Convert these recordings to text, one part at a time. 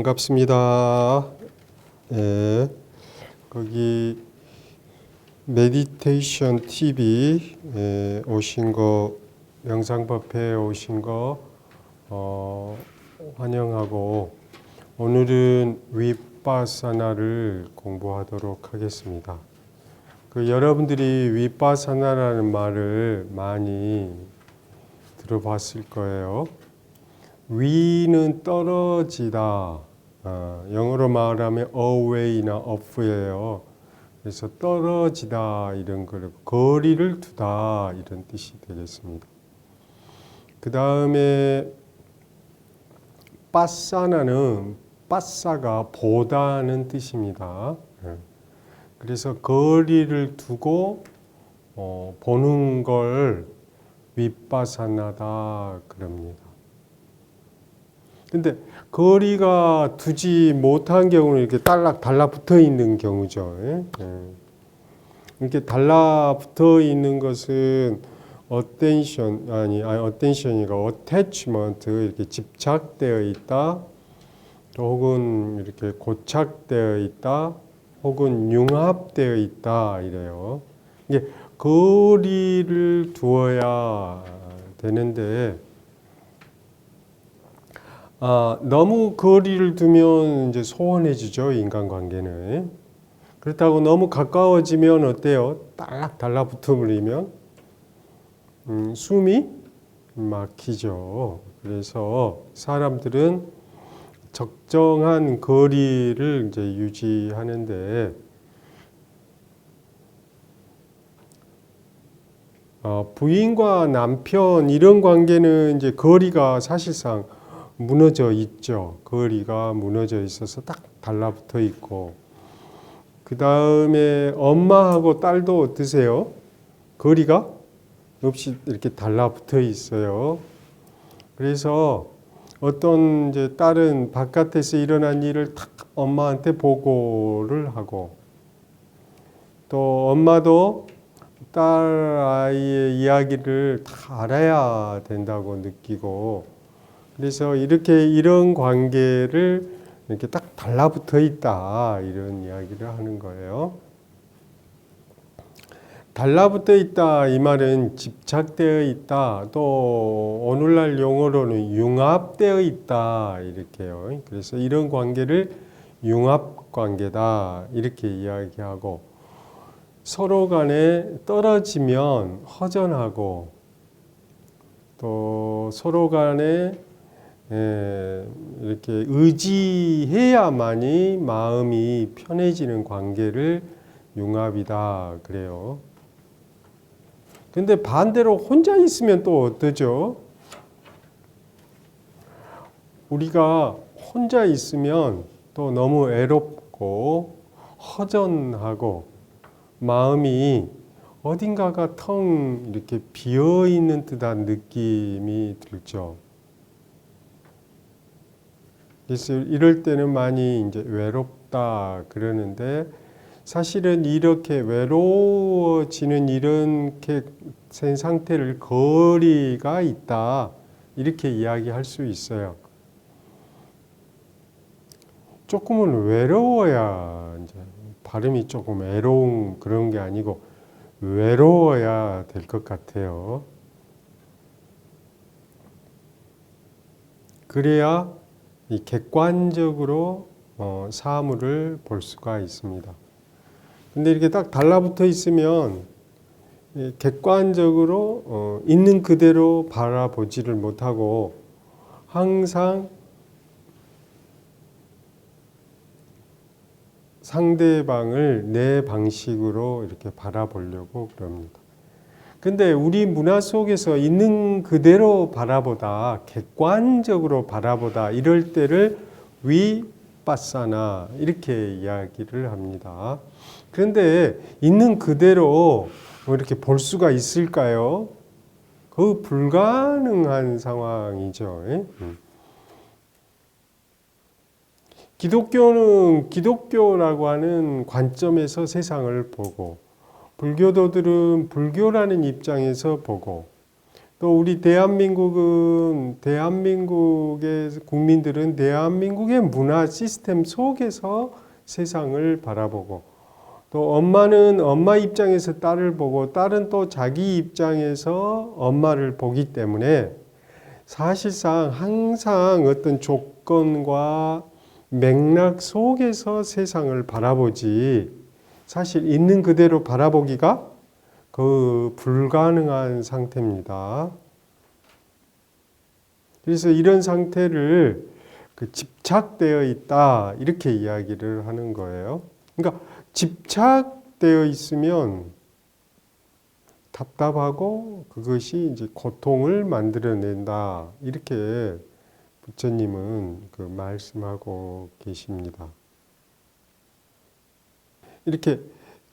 반갑습니다. 예, 거기 메디테이션 TV 오신 거, 명상법회에 오신 거 환영하고, 오늘은 위파사나를 공부하도록 하겠습니다. 여러분들이 위파사나라는 말을 많이 들어봤을 거예요. 위는 떨어지다, 영어로 말하면 away나 up예요. 그래서 떨어지다 이런 걸, 거리를 두다 이런 뜻이 되겠습니다. 그 다음에 빠사나는, 빠사가 보다는 뜻입니다. 그래서 거리를 두고 보는 걸 위파사나다 그럽니다. 근데 거리가 두지 못한 경우는 이렇게 달라붙어 있는 경우죠. 이렇게 달라붙어 있는 것은 attention이가 attachment, 이렇게 집착되어 있다, 혹은 이렇게 고착되어 있다, 혹은 융합되어 있다 이래요. 이게 거리를 두어야 되는데, 너무 거리를 두면 이제 소원해지죠, 인간관계는. 그렇다고 너무 가까워지면 어때요? 딱 달라붙어 버리면 숨이 막히죠. 그래서 사람들은 적정한 거리를 이제 유지하는데, 부인과 남편 이런 관계는 이제 거리가 사실상 무너져 있죠. 거리가 무너져 있어서 딱 달라붙어 있고, 그 다음에 엄마하고 딸도 어떠세요? 거리가 없이 이렇게 달라붙어 있어요. 그래서 어떤 이제 딸은 바깥에서 일어난 일을 딱 엄마한테 보고를 하고, 또 엄마도 딸 아이의 이야기를 다 알아야 된다고 느끼고, 그래서 이런 관계를 이렇게 딱 달라붙어 있다 이런 이야기를 하는 거예요. 달라붙어 있다 이 말은 집착되어 있다, 또 오늘날 용어로는 융합되어 있다 이렇게요. 그래서 이런 관계를 융합 관계다 이렇게 이야기하고, 서로 간에 떨어지면 허전하고, 또 서로 간에 이렇게 의지해야만이 마음이 편해지는 관계를 융합이다 그래요. 근데 반대로 혼자 있으면 또 어떠죠? 우리가 혼자 있으면 또 너무 외롭고 허전하고 마음이 어딘가가 텅 이렇게 비어 있는 듯한 느낌이 들죠. 그래서 이럴 때는 많이 이제 외롭다 그러는데, 사실은 이렇게 외로워지는 이렇게 상태를 거리가 있다 이렇게 이야기할 수 있어요. 조금은 외로워야, 이제 발음이 조금 애로운 그런 게 아니고 외로워야 될 것 같아요. 그래야 이 객관적으로 사물을 볼 수가 있습니다. 근데 이렇게 딱 달라붙어 있으면 객관적으로 있는 그대로 바라보지를 못하고 항상 상대방을 내 방식으로 이렇게 바라보려고 그럽니다. 근데 우리 문화 속에서 있는 그대로 바라보다, 객관적으로 바라보다 이럴 때를 위파사나 이렇게 이야기를 합니다. 그런데 있는 그대로 이렇게 볼 수가 있을까요? 그 불가능한 상황이죠. 기독교는 기독교라고 하는 관점에서 세상을 보고, 불교도들은 불교라는 입장에서 보고, 또 우리 대한민국의 국민들은 대한민국의 문화 시스템 속에서 세상을 바라보고, 또 엄마는 엄마 입장에서 딸을 보고, 딸은 또 자기 입장에서 엄마를 보기 때문에 사실상 항상 어떤 조건과 맥락 속에서 세상을 바라보지, 사실 있는 그대로 바라보기가 불가능한 상태입니다. 그래서 이런 상태를 집착되어 있다, 이렇게 이야기를 하는 거예요. 그러니까 집착되어 있으면 답답하고 그것이 이제 고통을 만들어낸다, 이렇게 부처님은 말씀하고 계십니다. 이렇게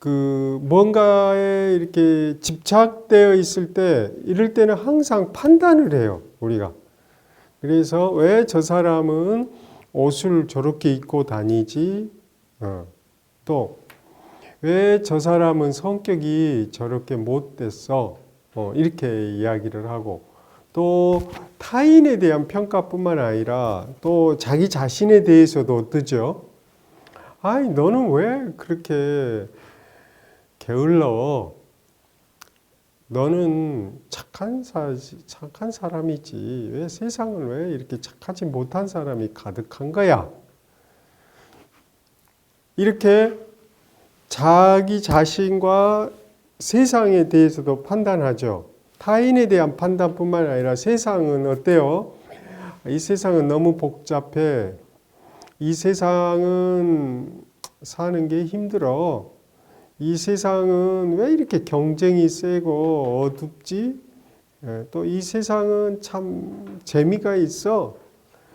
뭔가에 이렇게 집착되어 있을 때, 이럴 때는 항상 판단을 해요, 우리가. 그래서 왜 저 사람은 옷을 저렇게 입고 다니지? 또 왜 저 사람은 성격이 저렇게 못됐어? 이렇게 이야기를 하고, 또 타인에 대한 평가뿐만 아니라 또 자기 자신에 대해서도 어떠죠? 아이, 너는 왜 그렇게 게을러? 너는 착한 사람이지. 왜 세상은 왜 이렇게 착하지 못한 사람이 가득한 거야? 이렇게 자기 자신과 세상에 대해서도 판단하죠. 타인에 대한 판단뿐만 아니라 세상은 어때요? 이 세상은 너무 복잡해. 이 세상은 사는 게 힘들어. 이 세상은 왜 이렇게 경쟁이 세고 어둡지? 또 이 세상은 참 재미가 있어.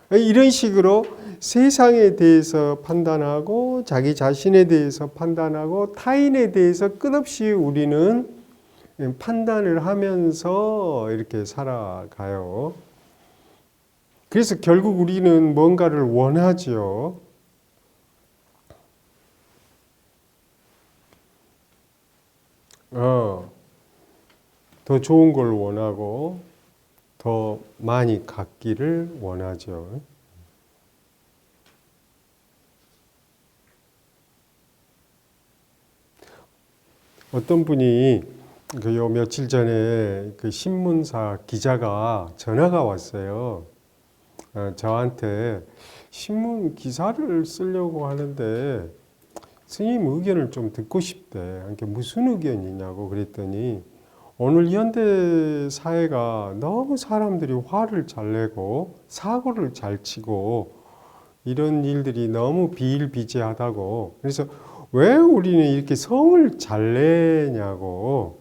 이런 식으로 세상에 대해서 판단하고, 자기 자신에 대해서 판단하고, 타인에 대해서 끝없이 우리는 판단을 하면서 이렇게 살아가요. 그래서 결국 우리는 뭔가를 원하죠. 더 좋은 걸 원하고, 더 많이 갖기를 원하죠. 어떤 분이 요 며칠 전에 신문사 기자가 전화가 왔어요. 저한테 신문 기사를 쓰려고 하는데 스님 의견을 좀 듣고 싶대. 무슨 의견이냐고 그랬더니, 오늘 현대 사회가 너무 사람들이 화를 잘 내고 사고를 잘 치고 이런 일들이 너무 비일비재하다고. 그래서 왜 우리는 이렇게 성을 잘 내냐고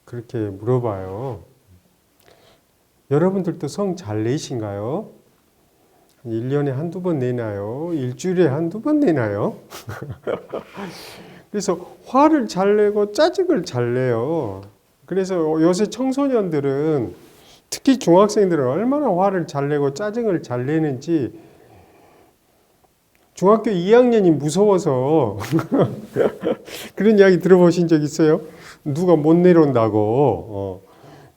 그렇게 물어봐요. 여러분들도 성 잘 내신가요? 1년에 한두 번 내나요? 일주일에 한두 번 내나요? 그래서 화를 잘 내고 짜증을 잘 내요. 그래서 요새 청소년들은, 특히 중학생들은 얼마나 화를 잘 내고 짜증을 잘 내는지, 중학교 2학년이 무서워서 그런 이야기 들어보신 적 있어요? 누가 못 내려온다고.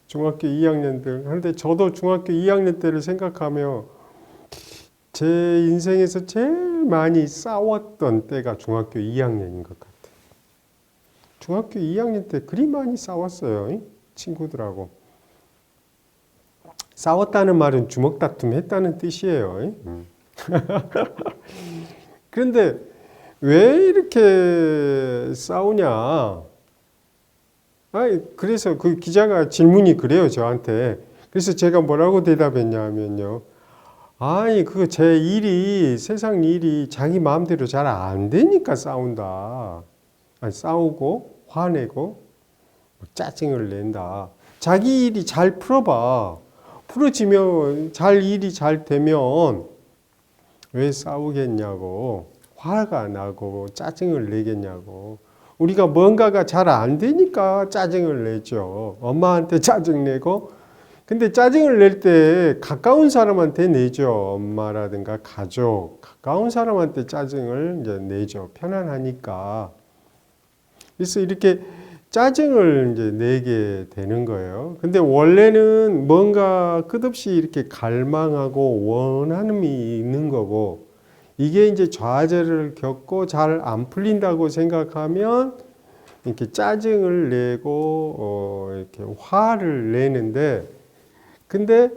중학교 2학년들. 그런데 저도 중학교 2학년 때를 생각하며 제 인생에서 제일 많이 싸웠던 때가 중학교 2학년인 것 같아요. 중학교 2학년 때 그리 많이 싸웠어요. 친구들하고. 싸웠다는 말은 주먹 다툼 했다는 뜻이에요. 그런데 왜 이렇게 싸우냐? 그래서 그 기자가 질문이 그래요, 저한테. 그래서 제가 뭐라고 대답했냐면요. 그거 제 일이, 세상 일이 자기 마음대로 잘 안 되니까 싸운다. 싸우고, 화내고, 짜증을 낸다. 자기 일이 잘 풀어봐. 풀어지면, 일이 잘 되면 왜 싸우겠냐고. 화가 나고, 짜증을 내겠냐고. 우리가 뭔가가 잘 안 되니까 짜증을 내죠. 엄마한테 짜증내고, 근데 짜증을 낼 때 가까운 사람한테 내죠. 엄마라든가 가족, 가까운 사람한테 짜증을 이제 내죠. 편안하니까. 그래서 이렇게 짜증을 이제 내게 되는 거예요. 근데 원래는 뭔가 끝없이 이렇게 갈망하고 원함이 있는 거고, 이게 이제 좌절을 겪고 잘 안 풀린다고 생각하면 이렇게 짜증을 내고 이렇게 화를 내는데, 근데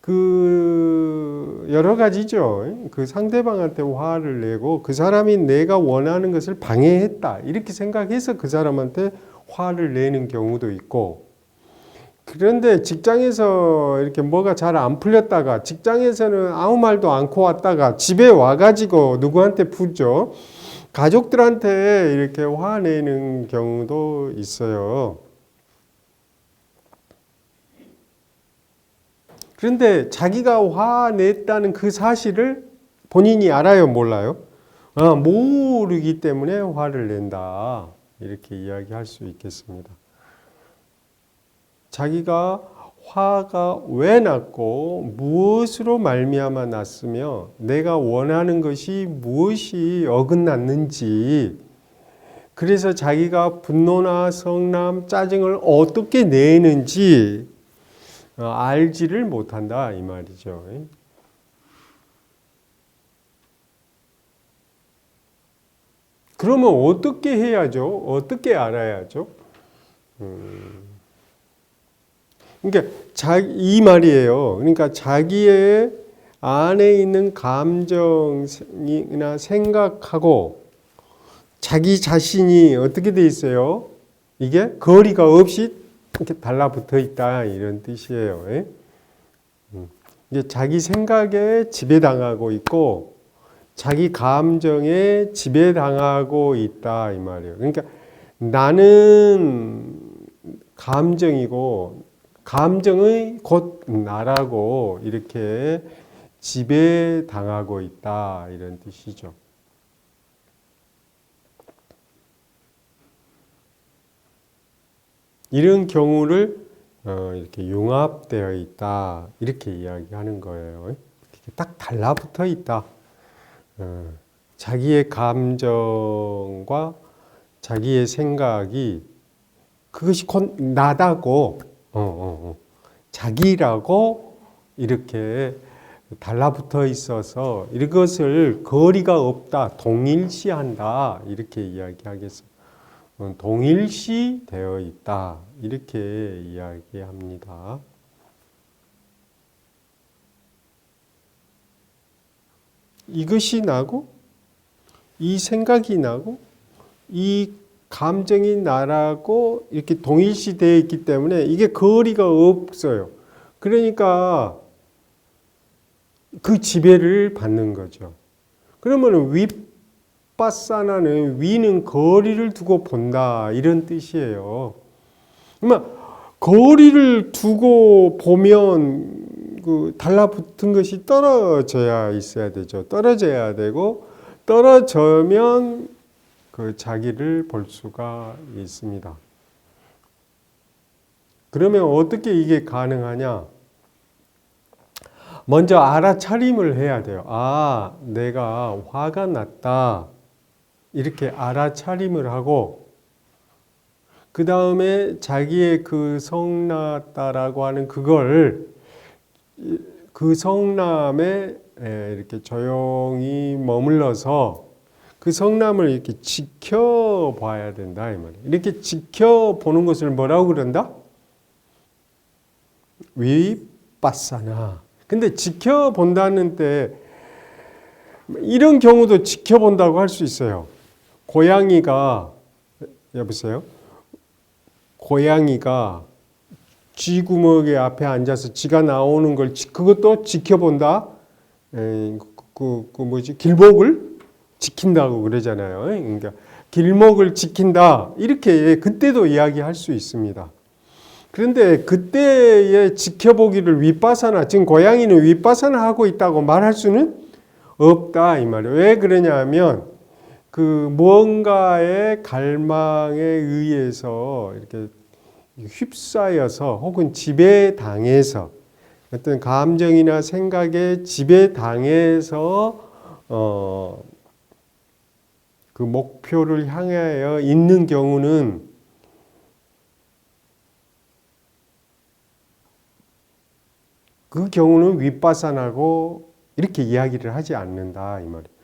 그 여러 가지죠. 그 상대방한테 화를 내고 그 사람이 내가 원하는 것을 방해했다 이렇게 생각해서 그 사람한테 화를 내는 경우도 있고, 그런데 직장에서 이렇게 뭐가 잘 안 풀렸다가 직장에서는 아무 말도 않고 왔다가 집에 와가지고 누구한테 푸죠? 가족들한테 이렇게 화내는 경우도 있어요. 그런데 자기가 화냈다는 그 사실을 본인이 알아요, 몰라요? 모르기 때문에 화를 낸다. 이렇게 이야기할 수 있겠습니다. 자기가 화가 왜 났고 무엇으로 말미암아 났으며 내가 원하는 것이 무엇이 어긋났는지, 그래서 자기가 분노나 성남, 짜증을 어떻게 내는지 알지를 못한다 이 말이죠. 그러면 어떻게 해야죠? 어떻게 알아야죠? 그러니까 이 말이에요. 그러니까 자기의 안에 있는 감정이나 생각하고 자기 자신이 어떻게 돼 있어요? 이게 거리가 없이 이렇게 달라붙어 있다 이런 뜻이에요. 이제 자기 생각에 지배당하고 있고 자기 감정에 지배당하고 있다 이 말이에요. 그러니까 나는 감정이고 감정의 곧 나라고 이렇게 지배당하고 있다 이런 뜻이죠. 이런 경우를 이렇게 융합되어 있다 이렇게 이야기하는 거예요. 이렇게 딱 달라붙어 있다. 자기의 감정과 자기의 생각이 그것이 곧 나다고 자기라고 이렇게 달라붙어 있어서 이것을 거리가 없다, 동일시한다 이렇게 이야기하겠습니다. 동일시 되어 있다 이렇게 이야기합니다. 이것이 나고 이 생각이 나고 이 감정이 나라고 이렇게 동일시 되어 있기 때문에 이게 거리가 없어요. 그러니까 그 지배를 받는 거죠. 그러면 윗바사나는 위는 거리를 두고 본다 이런 뜻이에요. 그러면 거리를 두고 보면 그 달라붙은 것이 떨어져야 있어야 되죠. 떨어져야 되고 떨어지면 그 자기를 볼 수가 있습니다. 그러면 어떻게 이게 가능하냐? 먼저 알아차림을 해야 돼요. 아, 내가 화가 났다. 이렇게 알아차림을 하고 그 다음에 자기의 그 성났다라고 하는 그걸 그 성남에 이렇게 조용히 머물러서 그 성남을 이렇게 지켜봐야 된다 이 말이에요. 이렇게 지켜보는 것을 뭐라고 그런다? 위빠사나. 근데 지켜본다는 때 이런 경우도 지켜본다고 할 수 있어요. 고양이가 여보세요? 고양이가 쥐 구멍에 앞에 앉아서 쥐가 나오는 걸 그것도 지켜본다. 뭐지? 길목을 지킨다고 그러잖아요. 그러니까 길목을 지킨다. 이렇게 그때도 이야기할 수 있습니다. 그런데 그때의 지켜보기를 윗바사나, 지금 고양이는 윗바사나 하고 있다고 말할 수는 없다 이 말이에요. 왜 그러냐면 그 무언가의 갈망에 의해서 이렇게 휩싸여서 혹은 지배당해서 어떤 감정이나 생각에 지배당해서 그 목표를 향하여 있는 경우는 그 경우는 윗바사나고 이렇게 이야기를 하지 않는다 이 말이에요.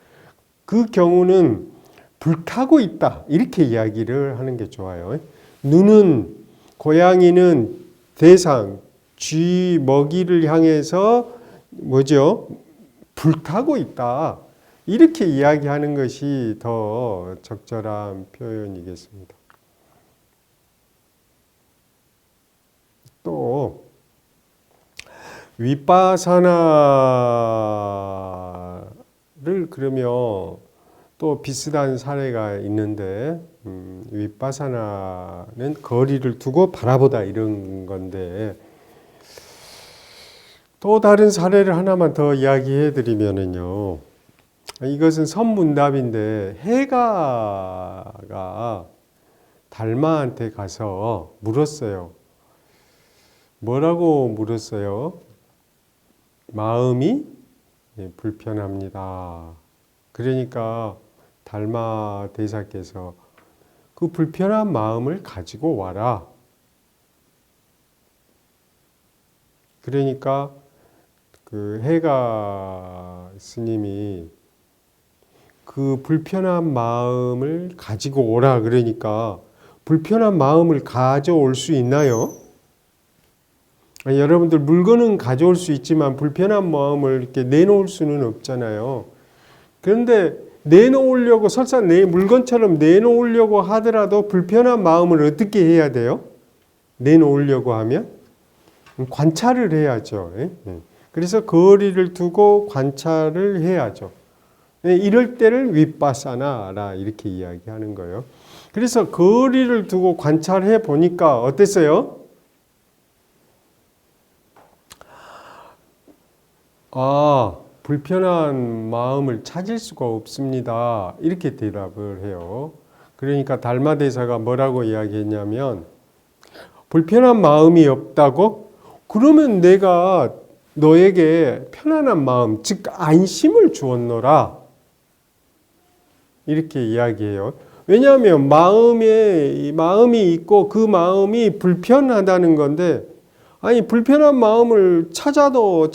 그 경우는 불타고 있다 이렇게 이야기를 하는 게 좋아요. 눈은 고양이는 대상 쥐 먹이를 향해서 뭐죠? 불타고 있다 이렇게 이야기하는 것이 더 적절한 표현이겠습니다. 또 윗바사나를 그러면 또 비슷한 사례가 있는데 윗바사나는 거리를 두고 바라보다 이런 건데 또 다른 사례를 하나만 더 이야기해 드리면은요. 이것은 선문답인데 해가가 달마한테 가서 물었어요. 뭐라고 물었어요? 마음이 불편합니다. 그러니까 달마 대사께서 그 불편한 마음을 가지고 와라. 그러니까 그 해가 스님이 그 불편한 마음을 가지고 오라 그러니까 불편한 마음을 가져올 수 있나요? 아니, 여러분들 물건은 가져올 수 있지만 불편한 마음을 이렇게 내놓을 수는 없잖아요. 그런데 내놓으려고 설사 내 물건처럼 내놓으려고 하더라도 불편한 마음을 어떻게 해야 돼요? 내놓으려고 하면 관찰을 해야죠. 그래서 거리를 두고 관찰을 해야죠. 이럴 때를 윗바사나라 이렇게 이야기하는 거예요. 그래서 거리를 두고 관찰해 보니까 어땠어요? 불편한 마음을 찾을 수가 없습니다. 이렇게 대답을 해요. 그러니까 달마대사가 뭐라고 이야기했냐면 불편한 마음이 없다고? 그러면 내가 너에게 편안한 마음, 즉 안심을 주었노라. 이렇게 이야기해요. 왜냐하면 마음이 있고 그 마음이 불편하다는 건데 아니 불편한 마음을 찾아도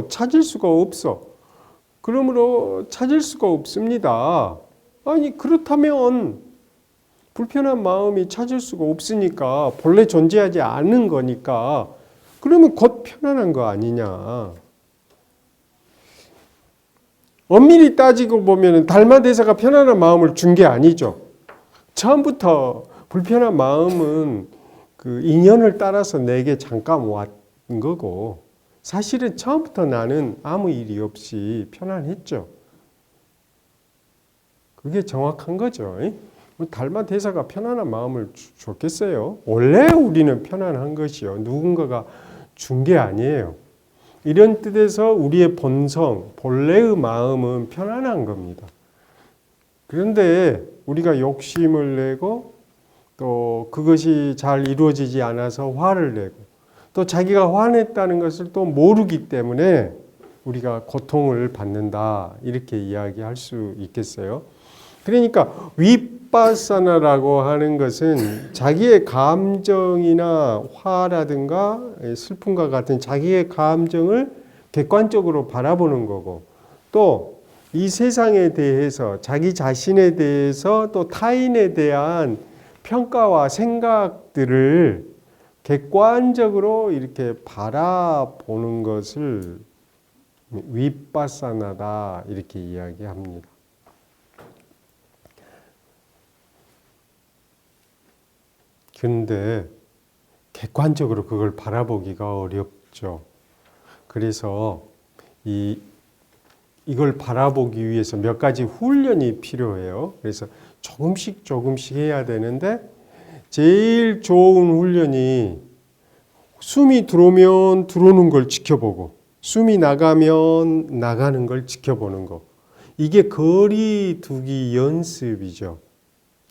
찾을 수가 없어. 그러므로 찾을 수가 없습니다. 아니 그렇다면 불편한 마음이 찾을 수가 없으니까 본래 존재하지 않는 거니까 그러면 곧 편안한 거 아니냐. 엄밀히 따지고 보면 달마대사가 편안한 마음을 준 게 아니죠. 처음부터 불편한 마음은 그 인연을 따라서 내게 잠깐 왔 거고 사실은 처음부터 나는 아무 일이 없이 편안했죠. 그게 정확한 거죠. 달마대사가 편안한 마음을 줬겠어요? 원래 우리는 편안한 것이요. 누군가가 준 게 아니에요. 이런 뜻에서 우리의 본성, 본래의 마음은 편안한 겁니다. 그런데 우리가 욕심을 내고 또 그것이 잘 이루어지지 않아서 화를 내고 또 자기가 화냈다는 것을 또 모르기 때문에 우리가 고통을 받는다 이렇게 이야기할 수 있겠어요. 그러니까 윗바사나라고 하는 것은 자기의 감정이나 화라든가 슬픔과 같은 자기의 감정을 객관적으로 바라보는 거고 또 이 세상에 대해서 자기 자신에 대해서 또 타인에 대한 평가와 생각들을 객관적으로 이렇게 바라보는 것을 윗바사나다 이렇게 이야기합니다. 근데 객관적으로 그걸 바라보기가 어렵죠. 그래서 이걸 바라보기 위해서 몇 가지 훈련이 필요해요. 그래서 조금씩 해야 되는데 제일 좋은 훈련이 숨이 들어오면 들어오는 걸 지켜보고 숨이 나가면 나가는 걸 지켜보는 거. 이게 거리 두기 연습이죠.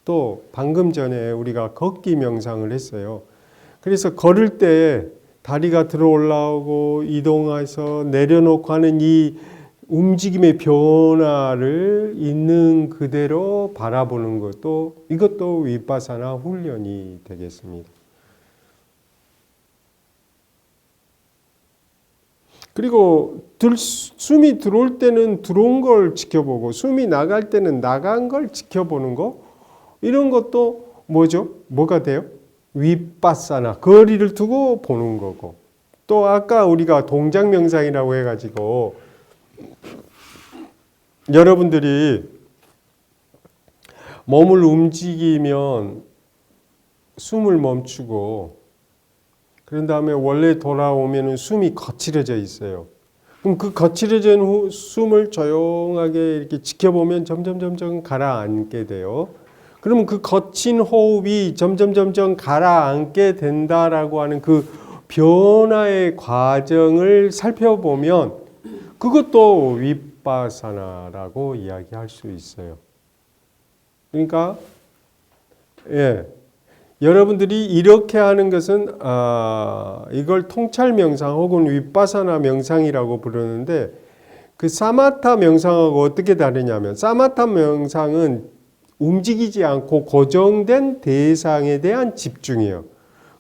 또 방금 전에 우리가 걷기 명상을 했어요. 그래서 걸을 때 다리가 들어 올라오고 이동해서 내려놓고 하는 이 움직임의 변화를 있는 그대로 바라보는 것도 이것도 윗바사나 훈련이 되겠습니다. 그리고 숨이 들어올 때는 들어온 걸 지켜보고 숨이 나갈 때는 나간 걸 지켜보는 거, 이런 것도 뭐죠? 뭐가 돼요? 윗바사나, 거리를 두고 보는 거고. 또 아까 우리가 동작 명상이라고 해가지고 여러분들이 몸을 움직이면 숨을 멈추고 그런 다음에 원래 돌아오면 숨이 거칠어져 있어요. 그럼 그 거칠어진 숨을 조용하게 이렇게 지켜보면 점점 가라앉게 돼요. 그러면 그 거친 호흡이 점점 가라앉게 된다라고 하는 그 변화의 과정을 살펴보면 그것도 윗바사나라고 이야기할 수 있어요. 그러니까 여러분들이 이렇게 하는 것은 이걸 통찰 명상 혹은 윗바사나 명상이라고 부르는데, 그 사마타 명상하고 어떻게 다르냐면, 사마타 명상은 움직이지 않고 고정된 대상에 대한 집중이에요.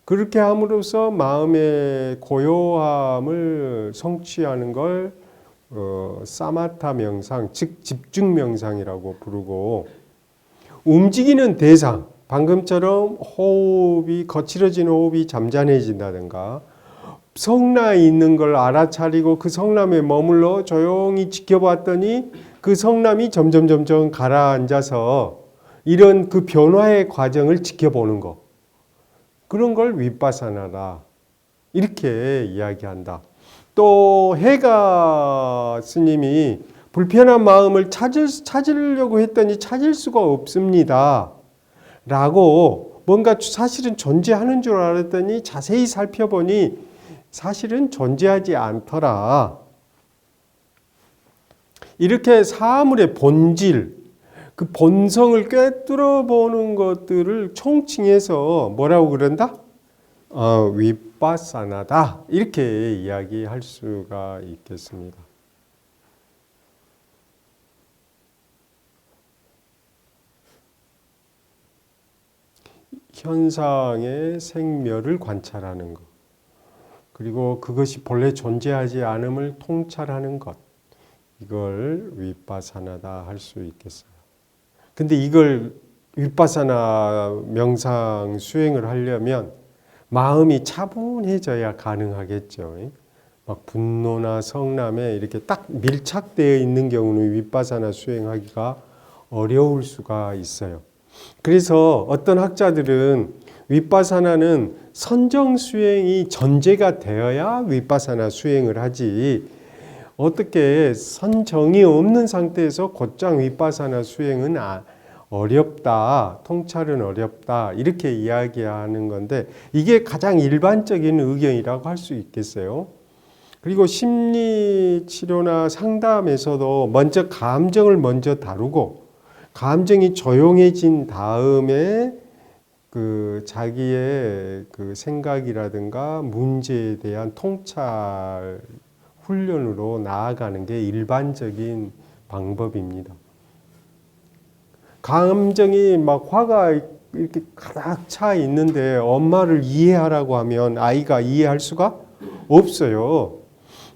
그렇게 함으로써 마음의 고요함을 성취하는 걸 사마타 명상, 즉 집중 명상이라고 부르고, 움직이는 대상, 방금처럼 호흡이 거칠어진 호흡이 잠잠해진다든가 성남에 있는 걸 알아차리고 그 성남에 머물러 조용히 지켜봤더니 그 성남이 점점 가라앉아서 이런 그 변화의 과정을 지켜보는 거, 그런 걸 윗바사나다 이렇게 이야기한다. 또 해가 스님이 불편한 마음을 찾으려고 했더니 찾을 수가 없습니다 라고, 뭔가 사실은 존재하는 줄 알았더니 자세히 살펴보니 사실은 존재하지 않더라. 이렇게 사물의 본질, 그 본성을 꿰뚫어 보는 것들을 총칭해서 뭐라고 그런다? 윗바사나다 이렇게 이야기할 수가 있겠습니다. 현상의 생멸을 관찰하는 것, 그리고 그것이 본래 존재하지 않음을 통찰하는 것, 이걸 윗바사나다 할 수 있겠어요. 근데 이걸 윗바사나 명상 수행을 하려면 마음이 차분해져야 가능하겠죠. 막 분노나 성남에 이렇게 딱 밀착되어 있는 경우는 윗바사나 수행하기가 어려울 수가 있어요. 그래서 어떤 학자들은 윗바사나는 선정 수행이 전제가 되어야 윗바사나 수행을 하지, 어떻게 선정이 없는 상태에서 곧장 윗바사나 수행은 어렵다, 통찰은 어렵다 이렇게 이야기하는 건데, 이게 가장 일반적인 의견이라고 할 수 있겠어요. 그리고 심리치료나 상담에서도 먼저 감정을 먼저 다루고 감정이 조용해진 다음에 그 자기의 그 생각이라든가 문제에 대한 통찰 훈련으로 나아가는 게 일반적인 방법입니다. 감정이 막 화가 이렇게 가득 차 있는데 엄마를 이해하라고 하면 아이가 이해할 수가 없어요.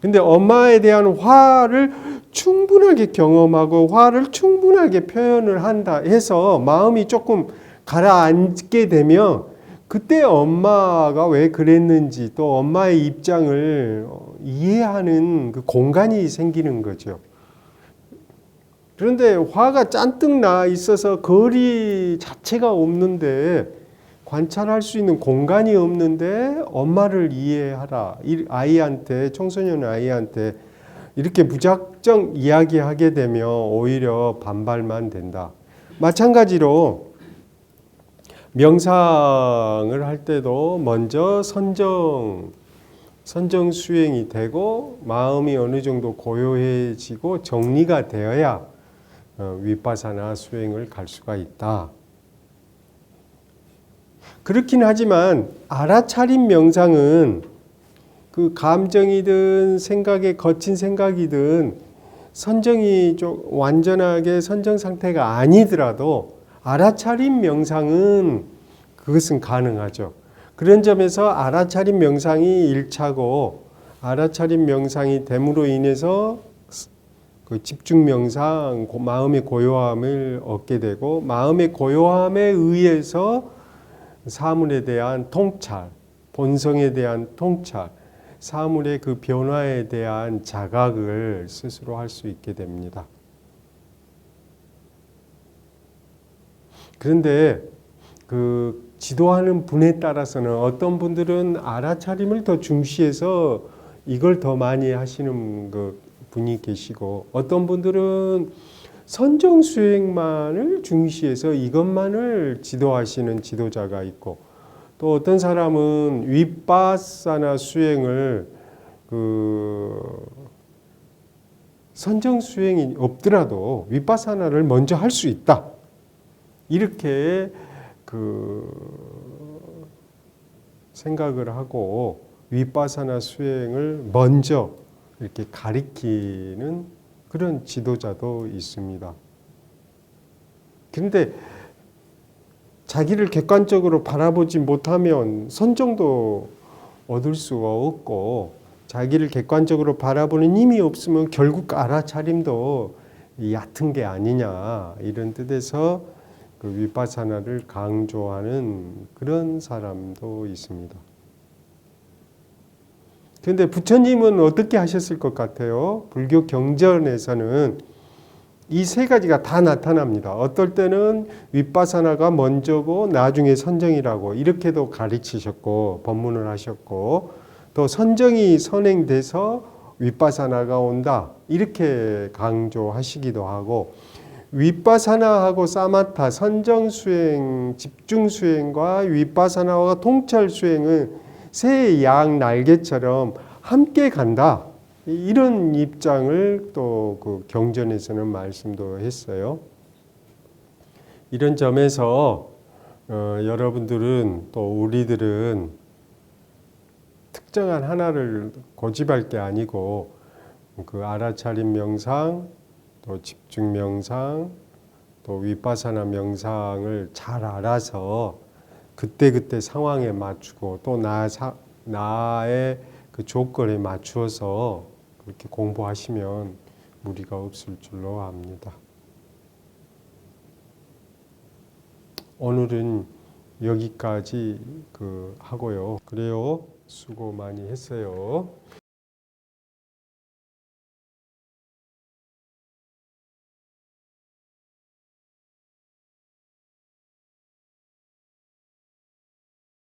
근데 엄마에 대한 화를 충분하게 경험하고 화를 충분하게 표현을 한다 해서 마음이 조금 가라앉게 되면 그때 엄마가 왜 그랬는지 또 엄마의 입장을 이해하는 그 공간이 생기는 거죠. 그런데 화가 잔뜩 나 있어서 거리 자체가 없는데, 관찰할 수 있는 공간이 없는데 엄마를 이해하라, 아이한테, 청소년 아이한테 이렇게 무작정 이야기하게 되면 오히려 반발만 된다. 마찬가지로 명상을 할 때도 먼저 선정 수행이 되고 마음이 어느 정도 고요해지고 정리가 되어야 윗바사나 수행을 갈 수가 있다. 그렇긴 하지만 알아차림 명상은 그 감정이든 생각에 거친 생각이든 선정이 좀 완전하게 선정 상태가 아니더라도 알아차림 명상은 그것은 가능하죠. 그런 점에서 알아차림 명상이 1차고 알아차림 명상이 됨으로 인해서 그 집중 명상, 마음의 고요함을 얻게 되고, 마음의 고요함에 의해서 사물에 대한 통찰, 본성에 대한 통찰, 사물의 그 변화에 대한 자각을 스스로 할 수 있게 됩니다. 그런데 그 지도하는 분에 따라서는 어떤 분들은 알아차림을 더 중시해서 이걸 더 많이 하시는 그 분이 계시고, 어떤 분들은 선정수행만을 중시해서 이것만을 지도하시는 지도자가 있고, 또 어떤 사람은 윗바사나 수행을 그 선정수행이 없더라도 윗바사나를 먼저 할 수 있다, 이렇게 그 생각을 하고 윗바사나 수행을 먼저 이렇게 가리키는 그런 지도자도 있습니다. 그런데 자기를 객관적으로 바라보지 못하면 선정도 얻을 수가 없고, 자기를 객관적으로 바라보는 힘이 없으면 결국 알아차림도 얕은 게 아니냐, 이런 뜻에서 그 윗바사나를 강조하는 그런 사람도 있습니다. 그런데 부처님은 어떻게 하셨을 것 같아요? 불교 경전에서는 이 세 가지가 다 나타납니다. 어떨 때는 윗바사나가 먼저고 나중에 선정이라고 이렇게도 가르치셨고 법문을 하셨고, 또 선정이 선행돼서 윗바사나가 온다 이렇게 강조하시기도 하고, 윗바사나하고 사마타, 선정수행, 집중수행과 윗바사나와 통찰수행은 새의 양 날개처럼 함께 간다, 이런 입장을 또 그 경전에서는 말씀도 했어요. 이런 점에서 여러분들은 또 우리들은 특정한 하나를 고집할 게 아니고 그 알아차림 명상, 또 집중 명상, 또 윗바사나 명상을 잘 알아서 그때그때 상황에 맞추고 또 나의 그 조건에 맞추어서 그렇게 공부하시면 무리가 없을 줄로 압니다. 오늘은 여기까지 하고요. 그래요. 수고 많이 했어요.